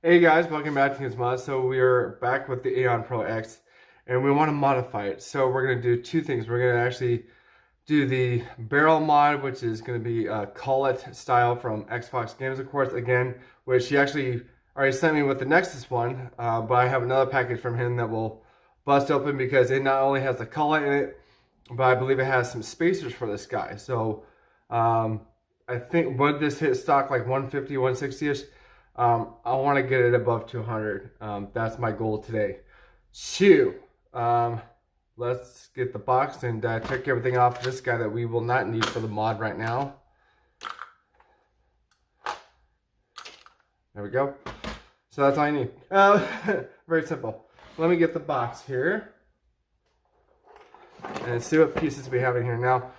Hey guys, welcome back to Mod. So we are back with the Aeon Pro X and we want to modify it. So we're going to do two things. We're going to actually do the barrel mod, which is going to be a Collet style from XFOXGAMES, of course, again, which he actually already sent me with the Nexus one, but I have another package from him that will bust open because it not only has the Collet in it, but I believe it has some spacers for this guy. So I think would this hit stock like 150, 160-ish? I want to get it above 200. That's my goal today. So, let's get the box and check everything off this guy that we will not need for the mod right now. There we go. So that's all I need. Very simple. Let me get the box here and see what pieces we have in here. Now,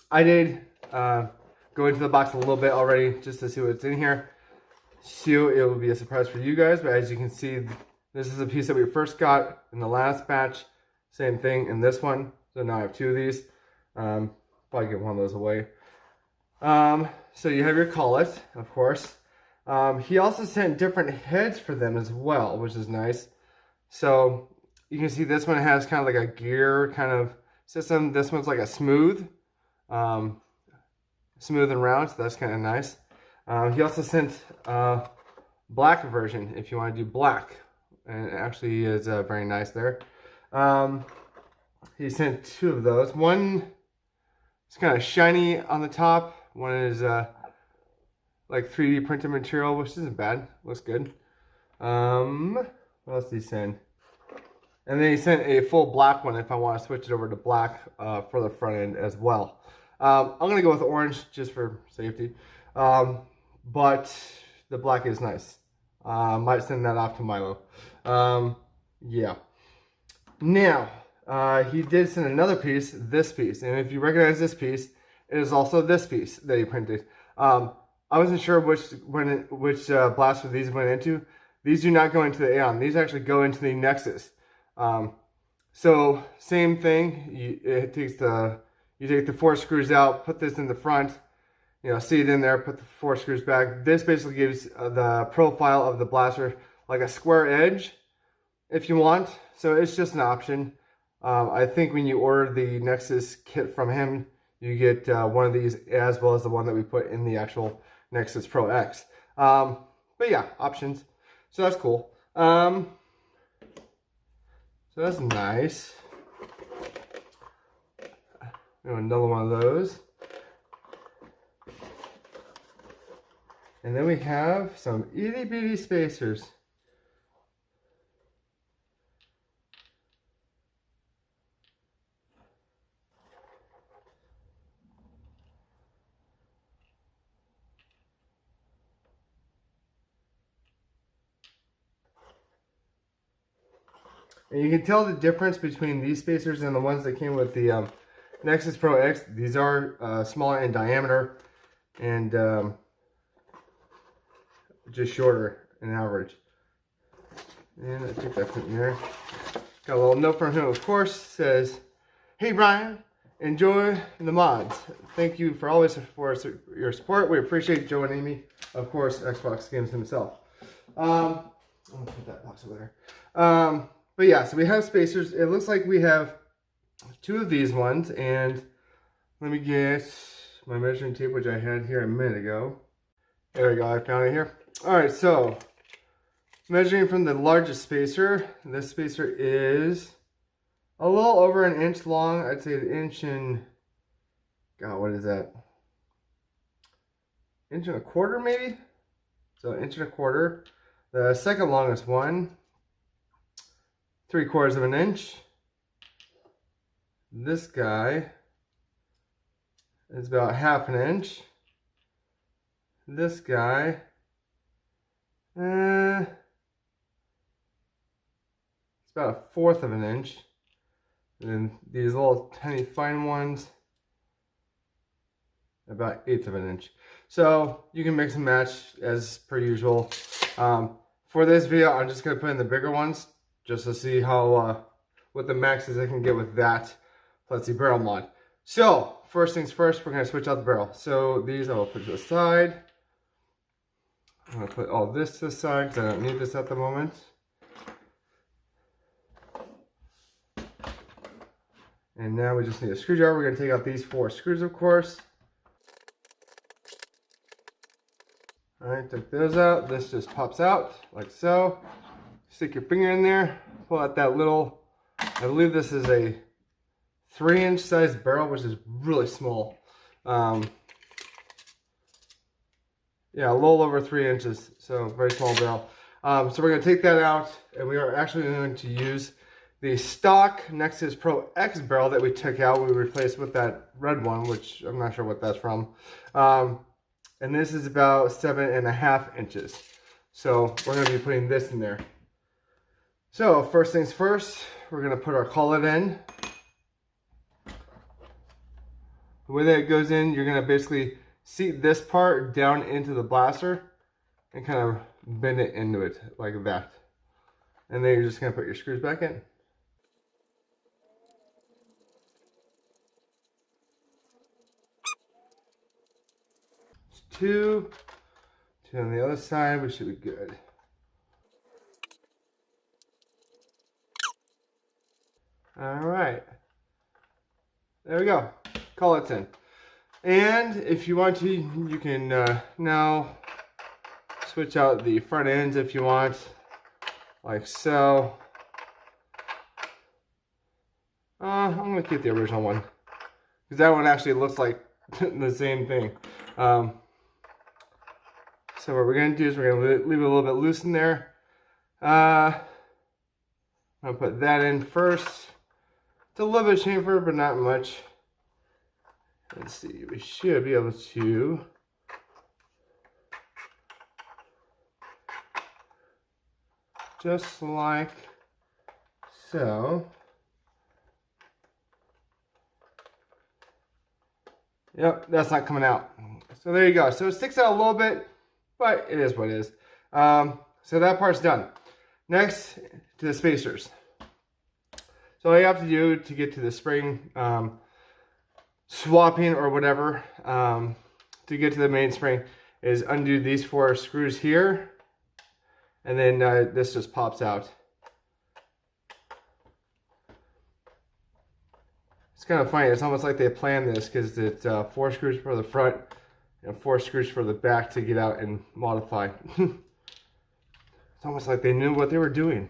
I did go into the box a little bit already just to see what's in here. So it will be a surprise for you guys, but as you can see, this is a piece that we first got in the last batch. Same thing in this one. So now I have two of these. Probably give one of those away. So you have your Collet, of course. He also sent different heads for them as well, which is nice. So you can see this one has kind of like a gear kind of system. This one's like a smooth and round, so that's kind of nice. He also sent a black version if you want to do black, and it actually is very nice there. He sent two of those. One is kind of shiny on the top. One is like 3D printed material, which isn't bad. Looks good. What else did he send? And then he sent a full black one if I want to switch it over to black for the front end as well. I'm going to go with orange just for safety. But the black is nice. Might send that off to Milo. Yeah. Now, he did send another piece, this piece. And if you recognize this piece, it is also this piece that he printed. I wasn't sure which blaster these went into. These do not go into the Aeon. These actually go into the Nexus. So, same thing. You take the 4 screws out, put this in the front. You know, seat in there, put the 4 screws back. This basically gives the profile of the blaster like a square edge if you want. So it's just an option. I think when you order the Nexus kit from him, you get one of these as well as the one that we put in the actual Nexus Pro X. But yeah, options. So that's cool. So that's nice. Another one of those. And then we have some itty bitty spacers. And you can tell the difference between these spacers and the ones that came with the Nexus Pro X. These are smaller in diameter and just shorter in average. And I think that's in there. Got a little note from him, of course, says, "Hey Brian, enjoy the mods. Thank you for always for your support. We appreciate Joe and Amy, of course, XFOXGAMES himself." I'm gonna put that box over there. But yeah, so we have spacers. It looks like we have two of these ones, and let me get my measuring tape, which I had here a minute ago. There we go, I found it here. Alright, so measuring from the largest spacer, this spacer is a little over an inch long. I'd say an inch and, God, what is that? Inch and a quarter maybe? So an inch and a quarter. The second longest one, 3/4 of an inch. This guy is about 1/2 an inch. This guy, it's about 1/4 of an inch. And then these little tiny fine ones, about 1/8 of an inch. So you can mix and match as per usual. For this video, I'm just going to put in the bigger ones just to see how what the maxes I can get with that plus the barrel mod. So first things first, we're going to switch out the barrel. So these I will put to the side. I'm going to put all this to the side because I don't need this at the moment. And now we just need a screwdriver. We're going to take out these 4 screws, of course. Alright, took those out. This just pops out like so. Stick your finger in there, pull out that little, I believe this is a 3-inch size barrel, which is really small. Yeah, a little over 3 inches, so very small barrel. So we're going to take that out, and we are actually going to use the stock Nexus Pro X barrel that we took out. We replaced with that red one, which I'm not sure what that's from. And this is about 7.5 inches. So we're going to be putting this in there. So first things first, we're going to put our collet in. The way that it goes in, you're going to basically seat this part down into the blaster and kind of bend it into it like that. And then you're just going to put your screws back in. Two on the other side, we should be good. All right, there we go, collet's in. And if you want to, you can now switch out the front ends if you want, like so. I'm gonna keep the original one, because that one actually looks like the same thing. So what we're going to do is we're going to leave it a little bit loose in there. I'm going to put that in first. It's a little bit chamfer, but not much. Let's see, we should be able to just like so. Yep, that's not coming out. So there you go. So it sticks out a little bit, but it is what it is. So that part's done. Next, to the spacers. So all you have to do to get to the spring swapping or whatever, to get to the main spring, is undo these 4 screws here, and then this just pops out. It's kind of funny. It's almost like they planned this, because it's 4 screws for the front and 4 screws for the back to get out and modify. It's almost like they knew what they were doing.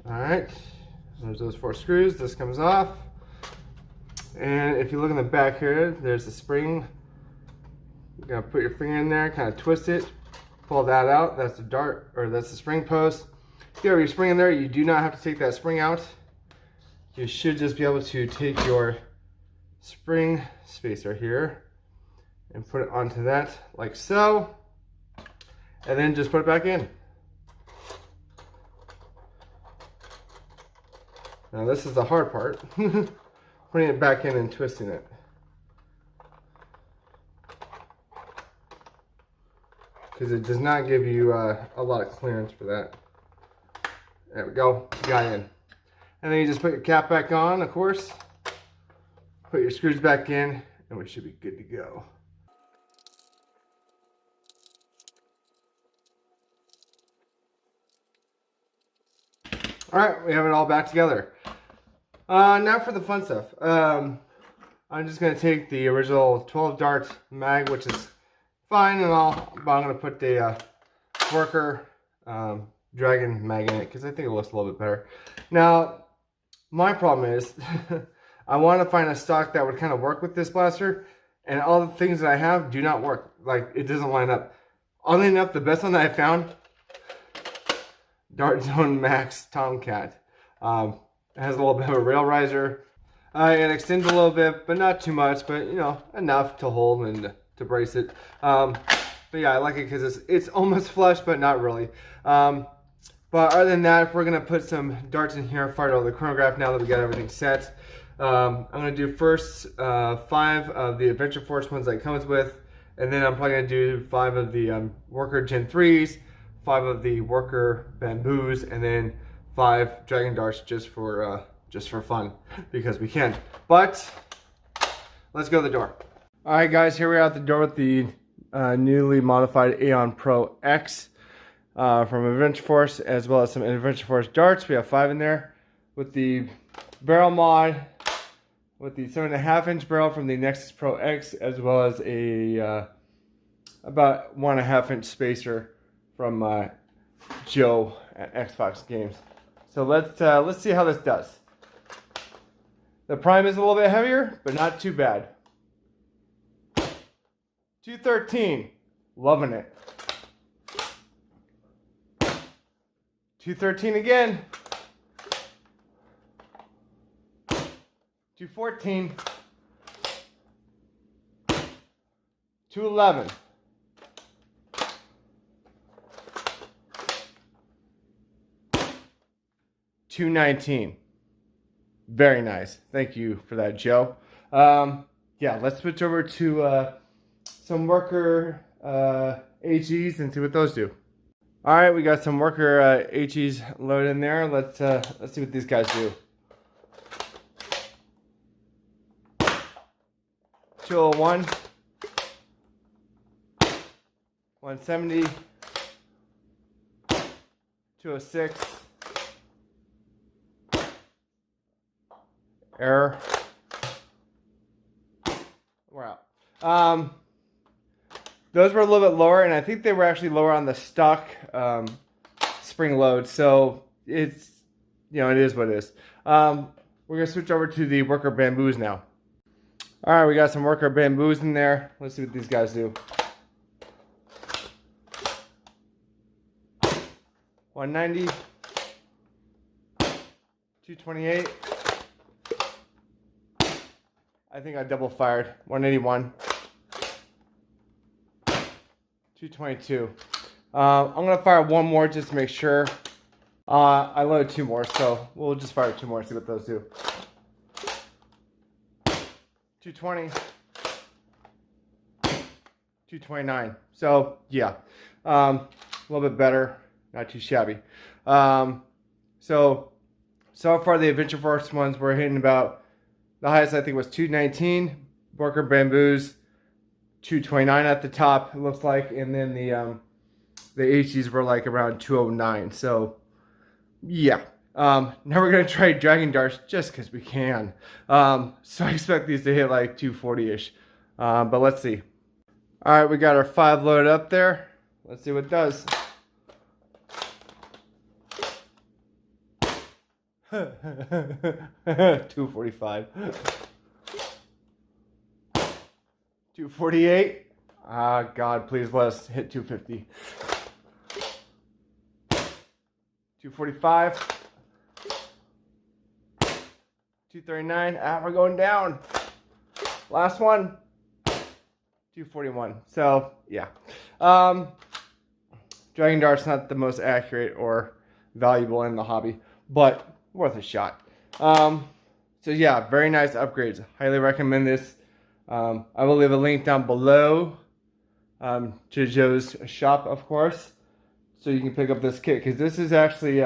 Alright, there's those 4 screws. This comes off. And if you look in the back here, there's the spring. You're gonna put your finger in there, kind of twist it, pull that out. That's the dart, or that's the spring post. If you have your spring in there, you do not have to take that spring out. You should just be able to take your spring spacer here and put it onto that like so, and then just put it back in. Now this is the hard part. Putting it back in and twisting it. Because it does not give you a lot of clearance for that. There we go, got in. And then you just put your cap back on, of course. Put your screws back in, and we should be good to go. Alright, we have it all back together. Now for the fun stuff. I'm just going to take the original 12 dart mag, which is fine and all, but I'm going to put the worker dragon mag in it, because I think it looks a little bit better. Now, my problem is, I want to find a stock that would kind of work with this blaster, and all the things that I have do not work. Like, it doesn't line up. Oddly enough, the best one that I found, Dart Zone Max Tomcat. It has a little bit of a rail riser. It extends a little bit, but not too much, but you know, enough to hold and to brace it. But yeah, I like it because it's almost flush, but not really. But other than that, we're gonna put some darts in here, fire out the chronograph now that we got everything set. I'm gonna do first 5 of the Adventure Force ones that it comes with, and then I'm probably gonna do 5 of the Worker Gen 3s, 5 of the worker bamboos, and then 5 dragon darts just for fun, because we can. But let's go to the door. All right, guys, here we are at the door with the newly modified Aeon Pro X from Adventure Force, as well as some Adventure Force darts. We have 5 in there with the barrel mod, with the 7.5-inch barrel from the Nexus Pro X, as well as a about 1.5-inch spacer from Joe at XFOXGAMES. So let's see how this does. The prime is a little bit heavier, but not too bad. 213, loving it. 213 again. 214. 211. 219. Very nice. Thank you for that, Joe. Yeah, let's switch over to some worker HEs and see what those do. All right, we got some worker HEs loaded in there. Let's see what these guys do. 201, 170, 206, error. We're out. Those were a little bit lower, and I think they were actually lower on the stock spring load. So it's, it is what it is. We're gonna switch over to the worker bamboos now. All right, we got some worker bamboos in there. Let's see what these guys do. 190, 228. I think I double fired. 181. 222. I'm going to fire one more just to make sure. I loaded 2 more, so we'll just fire 2 more and see what those do. 220. 229. So, yeah. A little bit better. Not too shabby. So far the Adventure Force ones were hitting about, the highest I think was 219. Worker bamboos, 229 at the top, it looks like, and then the HEs were like around 209. So yeah, now we're gonna try dragon darts just because we can. So I expect these to hit like 240-ish, but let's see. All right, we got our 5 loaded up there. Let's see what it does. $245. 248. God, please let us hit 250. 245. 239. We're going down. Last one. 241. So yeah. Dragon dart's not the most accurate or valuable in the hobby, but worth a shot. So yeah, very nice upgrades. Highly recommend this. I will leave a link down below to Joe's shop, of course, so you can pick up this kit, because this is actually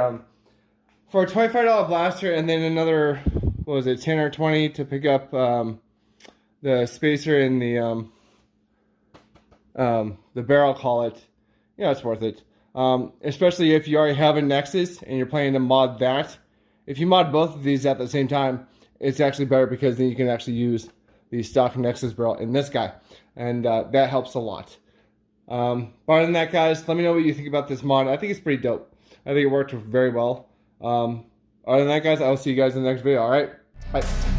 for a $25 blaster, and then another, what was it, 10 or 20 to pick up the spacer and the barrel collet. Yeah, it's worth it. Especially if you already have a Nexus and you're planning to mod that. If you mod both of these at the same time, it's actually better, because then you can actually use the stock Nexus barrel in this guy, and that helps a lot. But other than that, guys, let me know what you think about this mod. I think it's pretty dope. I think it worked very well. Other than that, guys, I will see you guys in the next video. All right, bye.